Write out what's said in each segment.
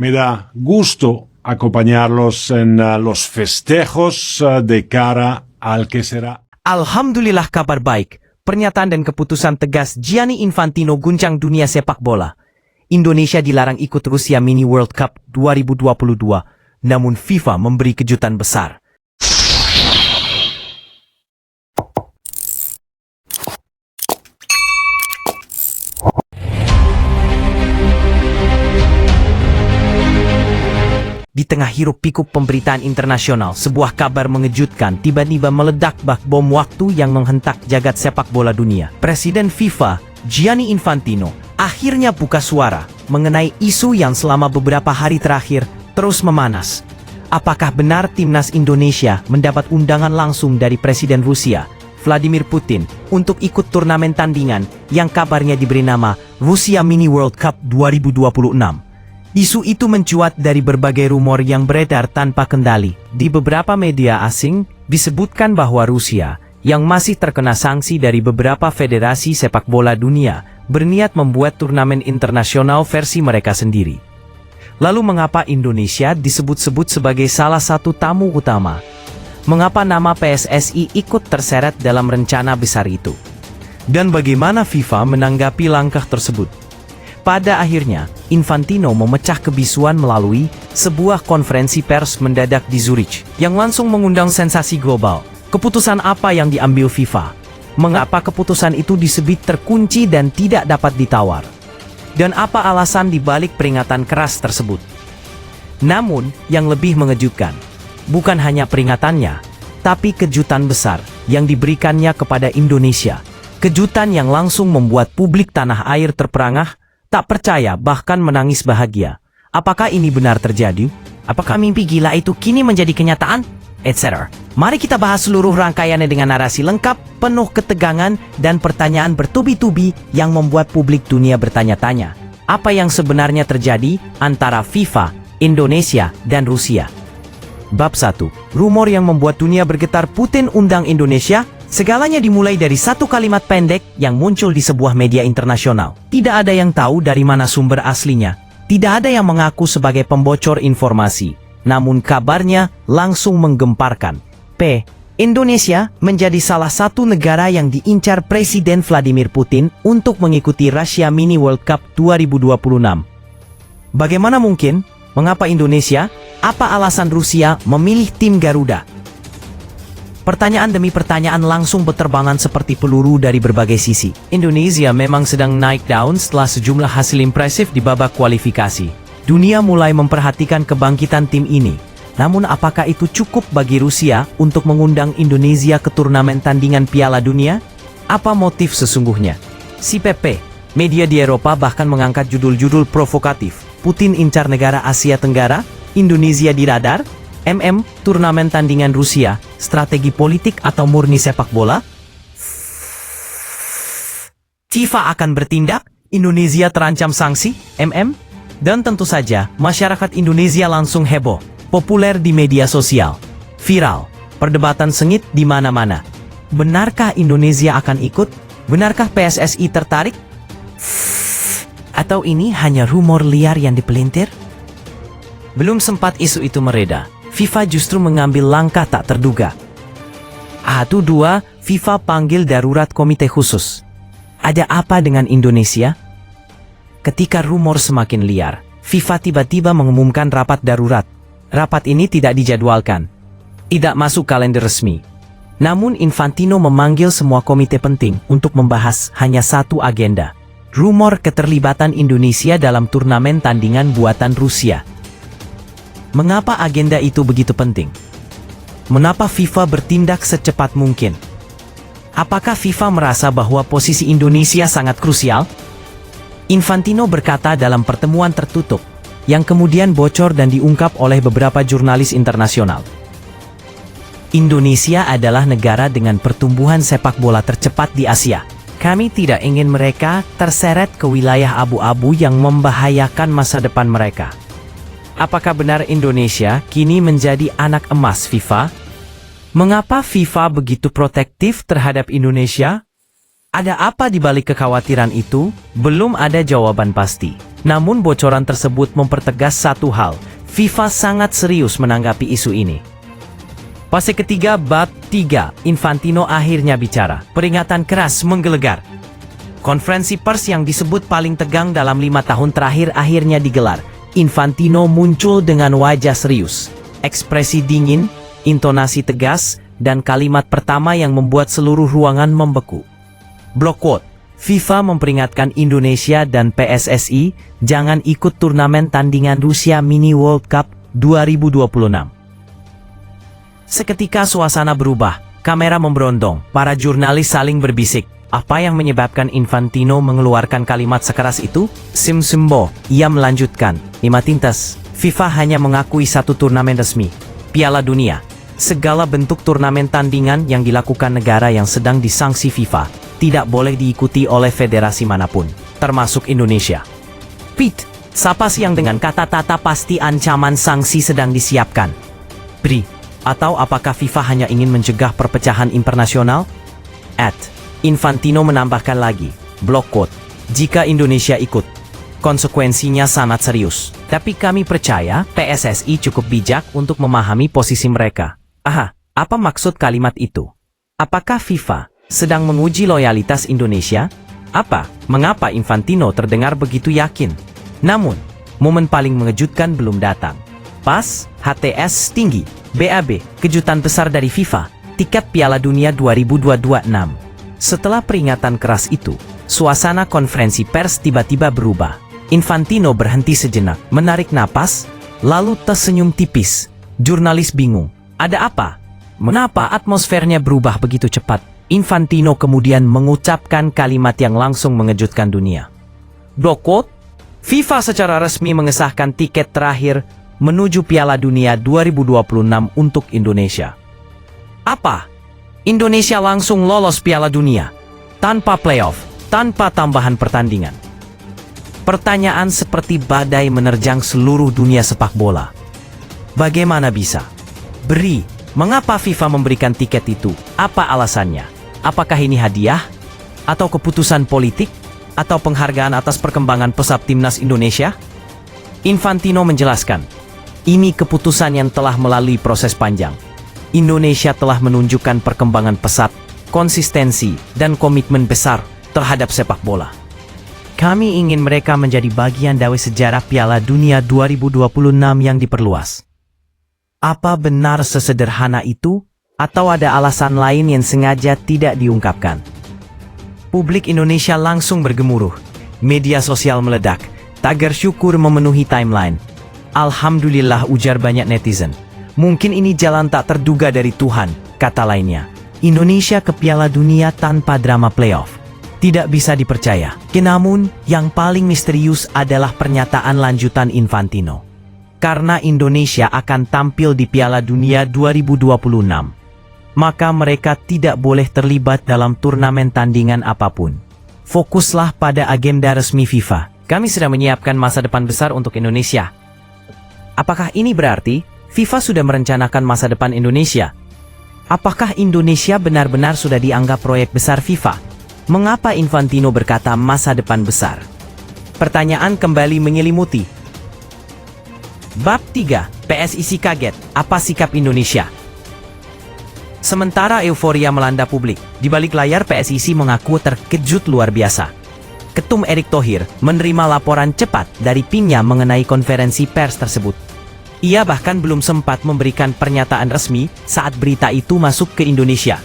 Me da gusto acompañarlos en los festejos de cara al que será. Alhamdulillah, kabar baik. Pernyataan dan keputusan tegas Gianni Infantino guncang dunia sepak bola. Indonesia dilarang ikut Rusia Mini World Cup 2022, namun FIFA memberi kejutan besar. Di tengah hiruk-pikuk pemberitaan internasional, sebuah kabar mengejutkan tiba-tiba meledak bak bom waktu yang menghentak jagat sepak bola dunia. Presiden FIFA, Gianni Infantino, akhirnya buka suara mengenai isu yang selama beberapa hari terakhir terus memanas. Apakah benar timnas Indonesia mendapat undangan langsung dari Presiden Rusia, Vladimir Putin, untuk ikut turnamen tandingan yang kabarnya diberi nama Rusia Mini World Cup 2026? Isu itu mencuat dari berbagai rumor yang beredar tanpa kendali. Di beberapa media asing, disebutkan bahwa Rusia, yang masih terkena sanksi dari beberapa federasi sepak bola dunia, berniat membuat turnamen internasional versi mereka sendiri. Lalu mengapa Indonesia disebut-sebut sebagai salah satu tamu utama? Mengapa nama PSSI ikut terseret dalam rencana besar itu? Dan bagaimana FIFA menanggapi langkah tersebut? Pada akhirnya, Infantino memecah kebisuan melalui sebuah konferensi pers mendadak di Zurich yang langsung mengundang sensasi global. Keputusan apa yang diambil FIFA? Mengapa keputusan itu disebut terkunci dan tidak dapat ditawar? Dan apa alasan dibalik peringatan keras tersebut? Namun, yang lebih mengejutkan, bukan hanya peringatannya, tapi kejutan besar yang diberikannya kepada Indonesia. Kejutan yang langsung membuat publik tanah air terperangah, tak percaya, bahkan menangis bahagia. Apakah ini benar terjadi? Apakah mimpi gila itu kini menjadi kenyataan? Etc. Mari kita bahas seluruh rangkaiannya dengan narasi lengkap, penuh ketegangan, dan pertanyaan bertubi-tubi yang membuat publik dunia bertanya-tanya. Apa yang sebenarnya terjadi antara FIFA, Indonesia, dan Rusia? Bab 1. Rumor yang membuat dunia bergetar, Putin undang Indonesia. Segalanya dimulai dari satu kalimat pendek yang muncul di sebuah media internasional. Tidak ada yang tahu dari mana sumber aslinya. Tidak ada yang mengaku sebagai pembocor informasi. Namun kabarnya langsung menggemparkan. Indonesia menjadi salah satu negara yang diincar Presiden Vladimir Putin untuk mengikuti Russia Mini World Cup 2026. Bagaimana mungkin? Mengapa Indonesia? Apa alasan Rusia memilih tim Garuda? Pertanyaan demi pertanyaan langsung berterbangan seperti peluru dari berbagai sisi. Indonesia memang sedang naik daun setelah sejumlah hasil impresif di babak kualifikasi. Dunia mulai memperhatikan kebangkitan tim ini. Namun apakah itu cukup bagi Rusia untuk mengundang Indonesia ke turnamen tandingan Piala Dunia? Apa motif sesungguhnya? Si PP, media di Eropa bahkan mengangkat judul-judul provokatif. Putin incar negara Asia Tenggara, Indonesia di radar. Turnamen tandingan Rusia, strategi politik atau murni sepak bola? FIFA akan bertindak, Indonesia terancam sanksi, Dan tentu saja, masyarakat Indonesia langsung heboh, populer di media sosial, viral, perdebatan sengit di mana-mana. Benarkah Indonesia akan ikut? Benarkah PSSI tertarik? Atau ini hanya rumor liar yang dipelintir? Belum sempat isu itu mereda, FIFA justru mengambil langkah tak terduga. 2. FIFA panggil darurat komite khusus. Ada apa dengan Indonesia? Ketika rumor semakin liar, FIFA tiba-tiba mengumumkan rapat darurat. Rapat ini tidak dijadwalkan, tidak masuk kalender resmi. Namun Infantino memanggil semua komite penting untuk membahas hanya satu agenda. Rumor keterlibatan Indonesia dalam turnamen tandingan buatan Rusia. Mengapa agenda itu begitu penting? Mengapa FIFA bertindak secepat mungkin? Apakah FIFA merasa bahwa posisi Indonesia sangat krusial? Infantino berkata dalam pertemuan tertutup, yang kemudian bocor dan diungkap oleh beberapa jurnalis internasional. Indonesia adalah negara dengan pertumbuhan sepak bola tercepat di Asia. Kami tidak ingin mereka terseret ke wilayah abu-abu yang membahayakan masa depan mereka. Apakah benar Indonesia kini menjadi anak emas FIFA? Mengapa FIFA begitu protektif terhadap Indonesia? Ada apa di balik kekhawatiran itu? Belum ada jawaban pasti. Namun bocoran tersebut mempertegas satu hal, FIFA sangat serius menanggapi isu ini. Fase ketiga bab 3, Infantino akhirnya bicara. Peringatan keras menggelegar. Konferensi pers yang disebut paling tegang dalam 5 tahun terakhir akhirnya digelar. Infantino muncul dengan wajah serius, ekspresi dingin, intonasi tegas, dan kalimat pertama yang membuat seluruh ruangan membeku. Block quote, FIFA memperingatkan Indonesia dan PSSI jangan ikut turnamen tandingan Rusia Mini World Cup 2026. Seketika suasana berubah, kamera memberondong, para jurnalis saling berbisik. Apa yang menyebabkan Infantino mengeluarkan kalimat sekeras itu? Simbo, ia melanjutkan, Imatintas, FIFA hanya mengakui satu turnamen resmi, Piala Dunia. Segala bentuk turnamen tandingan yang dilakukan negara yang sedang disanksi FIFA tidak boleh diikuti oleh federasi manapun, termasuk Indonesia. Pete, siapa sih yang dengan kata-kata pasti ancaman sanksi sedang disiapkan? Bri, atau apakah FIFA hanya ingin mencegah perpecahan internasional? Infantino menambahkan lagi, block quote, jika Indonesia ikut, konsekuensinya sangat serius. Tapi kami percaya PSSI cukup bijak untuk memahami posisi mereka. Apa maksud kalimat itu? Apakah FIFA sedang menguji loyalitas Indonesia? Mengapa Infantino terdengar begitu yakin? Namun, momen paling mengejutkan belum datang. Pas, HTS tinggi, BAB, kejutan besar dari FIFA, tiket Piala Dunia 2026. Setelah peringatan keras itu, suasana konferensi pers tiba-tiba berubah. Infantino berhenti sejenak, menarik napas, lalu tersenyum tipis. Jurnalis bingung. Ada apa? Mengapa atmosfernya berubah begitu cepat? Infantino kemudian mengucapkan kalimat yang langsung mengejutkan dunia. Block quote, FIFA secara resmi mengesahkan tiket terakhir menuju Piala Dunia 2026 untuk Indonesia. Apa? Indonesia langsung lolos Piala Dunia, tanpa playoff, tanpa tambahan pertandingan. Pertanyaan seperti badai menerjang seluruh dunia sepak bola. Bagaimana bisa? Bri, mengapa FIFA memberikan tiket itu? Apa alasannya? Apakah ini hadiah? Atau keputusan politik? Atau penghargaan atas perkembangan pesat timnas Indonesia? Infantino menjelaskan, ini keputusan yang telah melalui proses panjang. Indonesia telah menunjukkan perkembangan pesat, konsistensi, dan komitmen besar terhadap sepak bola. Kami ingin mereka menjadi bagian dari sejarah Piala Dunia 2026 yang diperluas. Apa benar sesederhana itu? Atau ada alasan lain yang sengaja tidak diungkapkan? Publik Indonesia langsung bergemuruh. Media sosial meledak. Tagar syukur memenuhi timeline. Alhamdulillah, ujar banyak netizen. Mungkin ini jalan tak terduga dari Tuhan, kata lainnya. Indonesia ke Piala Dunia tanpa drama playoff. Tidak bisa dipercaya. Namun, yang paling misterius adalah pernyataan lanjutan Infantino. Karena Indonesia akan tampil di Piala Dunia 2026, maka mereka tidak boleh terlibat dalam turnamen tandingan apapun. Fokuslah pada agenda resmi FIFA. Kami sedang menyiapkan masa depan besar untuk Indonesia. Apakah ini berarti FIFA sudah merencanakan masa depan Indonesia? Apakah Indonesia benar-benar sudah dianggap proyek besar FIFA? Mengapa Infantino berkata masa depan besar? Pertanyaan kembali menyelimuti. Bab 3, PSSI kaget, apa sikap Indonesia? Sementara euforia melanda publik, di balik layar PSSI mengaku terkejut luar biasa. Ketum Erick Thohir menerima laporan cepat dari timnya mengenai konferensi pers tersebut. Ia bahkan belum sempat memberikan pernyataan resmi saat berita itu masuk ke Indonesia.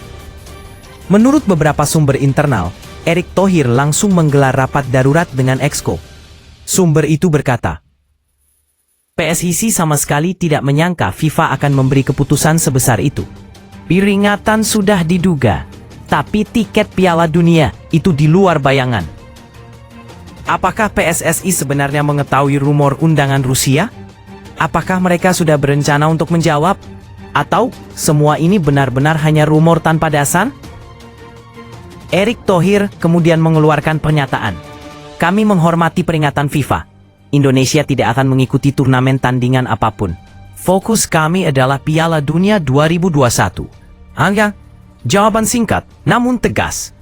Menurut beberapa sumber internal, Erick Thohir langsung menggelar rapat darurat dengan Exco. Sumber itu berkata, PSSI sama sekali tidak menyangka FIFA akan memberi keputusan sebesar itu. Peringatan sudah diduga, tapi tiket Piala Dunia itu di luar bayangan. Apakah PSSI sebenarnya mengetahui rumor undangan Rusia? Apakah mereka sudah berencana untuk menjawab? Atau semua ini benar-benar hanya rumor tanpa dasar? Erick Thohir kemudian mengeluarkan pernyataan. Kami menghormati peringatan FIFA. Indonesia tidak akan mengikuti turnamen tandingan apapun. Fokus kami adalah Piala Dunia 2021. Jawaban singkat, namun tegas.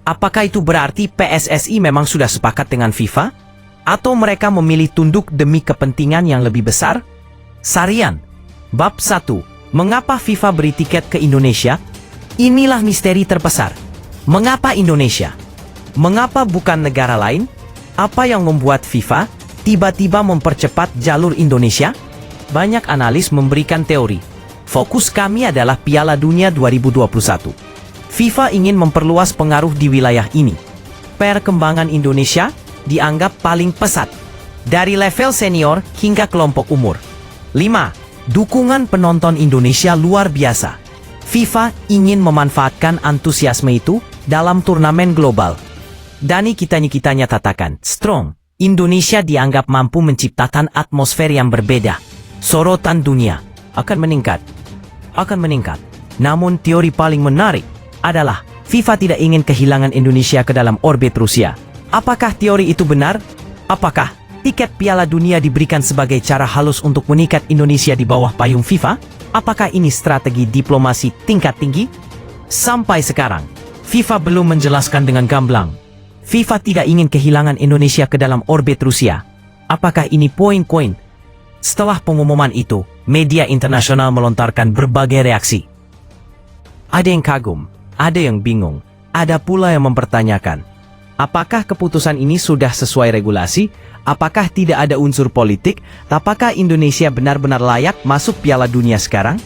Apakah itu berarti PSSI memang sudah sepakat dengan FIFA? Atau mereka memilih tunduk demi kepentingan yang lebih besar? Sarian Bab 1. Mengapa FIFA beri tiket ke Indonesia? Inilah misteri terbesar. Mengapa Indonesia? Mengapa bukan negara lain? Apa yang membuat FIFA tiba-tiba mempercepat jalur Indonesia? Banyak analis memberikan teori. Fokus kami adalah Piala Dunia 2021. FIFA ingin memperluas pengaruh di wilayah ini. Perkembangan Indonesia dianggap paling pesat, dari level senior hingga kelompok umur. 5. Dukungan penonton Indonesia luar biasa. FIFA ingin memanfaatkan antusiasme itu dalam turnamen global. Dani kitanya katakan, strong. Indonesia dianggap mampu menciptakan atmosfer yang berbeda. Sorotan dunia akan meningkat. Namun teori paling menarik adalah FIFA tidak ingin kehilangan Indonesia ke dalam orbit Rusia. Apakah teori itu benar? Apakah tiket Piala Dunia diberikan sebagai cara halus untuk mengikat Indonesia di bawah payung FIFA? Apakah ini strategi diplomasi tingkat tinggi? Sampai sekarang, FIFA belum menjelaskan dengan gamblang. FIFA tidak ingin kehilangan Indonesia ke dalam orbit Rusia. Apakah ini poin-poin? Setelah pengumuman itu, media internasional melontarkan berbagai reaksi. Ada yang kagum, ada yang bingung, ada pula yang mempertanyakan. Apakah keputusan ini sudah sesuai regulasi? Apakah tidak ada unsur politik? Apakah Indonesia benar-benar layak masuk Piala Dunia sekarang?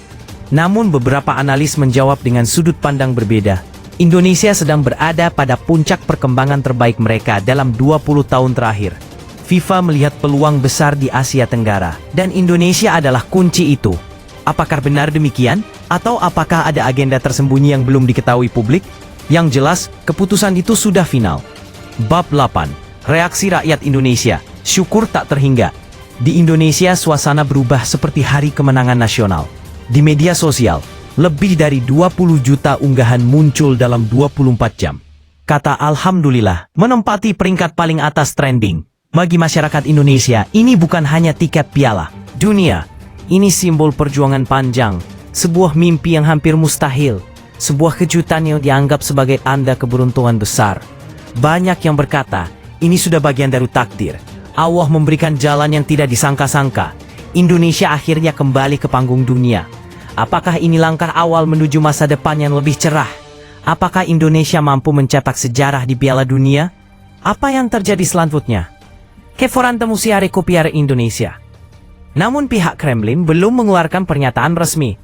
Namun beberapa analis menjawab dengan sudut pandang berbeda. Indonesia sedang berada pada puncak perkembangan terbaik mereka dalam 20 tahun terakhir. FIFA melihat peluang besar di Asia Tenggara, dan Indonesia adalah kunci itu. Apakah benar demikian? Atau apakah ada agenda tersembunyi yang belum diketahui publik? Yang jelas, keputusan itu sudah final. Bab 8. Reaksi rakyat Indonesia. Syukur tak terhingga. Di Indonesia suasana berubah seperti hari kemenangan nasional. Di media sosial, lebih dari 20 juta unggahan muncul dalam 24 jam. Kata Alhamdulillah menempati peringkat paling atas trending. Bagi masyarakat Indonesia, ini bukan hanya tiket Piala Dunia. Ini simbol perjuangan panjang, sebuah mimpi yang hampir mustahil, sebuah kejutan yang dianggap sebagai tanda keberuntungan besar. Banyak yang berkata, ini sudah bagian dari takdir. Allah memberikan jalan yang tidak disangka-sangka. Indonesia akhirnya kembali ke panggung dunia. Apakah ini langkah awal menuju masa depan yang lebih cerah? Apakah Indonesia mampu mencetak sejarah di Piala Dunia? Apa yang terjadi selanjutnya? Keforanta musiare kopiare Indonesia. Namun pihak Kremlin belum mengeluarkan pernyataan resmi.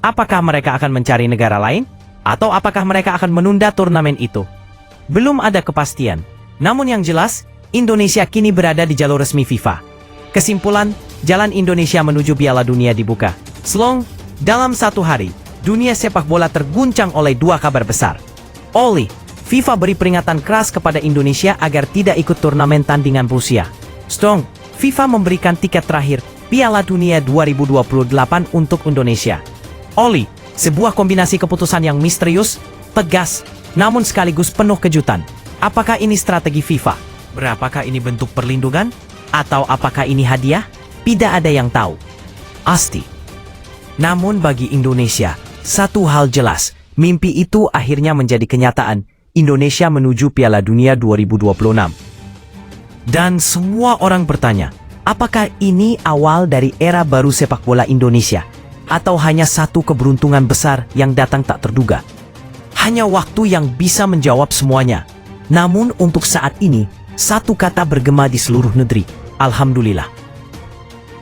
Apakah mereka akan mencari negara lain? Atau apakah mereka akan menunda turnamen itu? Belum ada kepastian. Namun yang jelas, Indonesia kini berada di jalur resmi FIFA. Kesimpulan, jalan Indonesia menuju Piala Dunia dibuka. Selong, dalam satu hari, dunia sepak bola terguncang oleh dua kabar besar. Oli, FIFA beri peringatan keras kepada Indonesia agar tidak ikut turnamen tandingan Rusia. Strong, FIFA memberikan tiket terakhir Piala Dunia 2028 untuk Indonesia. Oli, sebuah kombinasi keputusan yang misterius, tegas, namun sekaligus penuh kejutan. Apakah ini strategi FIFA? Berapakah ini bentuk perlindungan? Atau apakah ini hadiah? Tidak ada yang tahu. Pasti. Namun bagi Indonesia, satu hal jelas, mimpi itu akhirnya menjadi kenyataan. Indonesia menuju Piala Dunia 2026. Dan semua orang bertanya, apakah ini awal dari era baru sepak bola Indonesia? Atau hanya satu keberuntungan besar yang datang tak terduga? Hanya waktu yang bisa menjawab semuanya. Namun untuk saat ini, satu kata bergema di seluruh negeri. Alhamdulillah.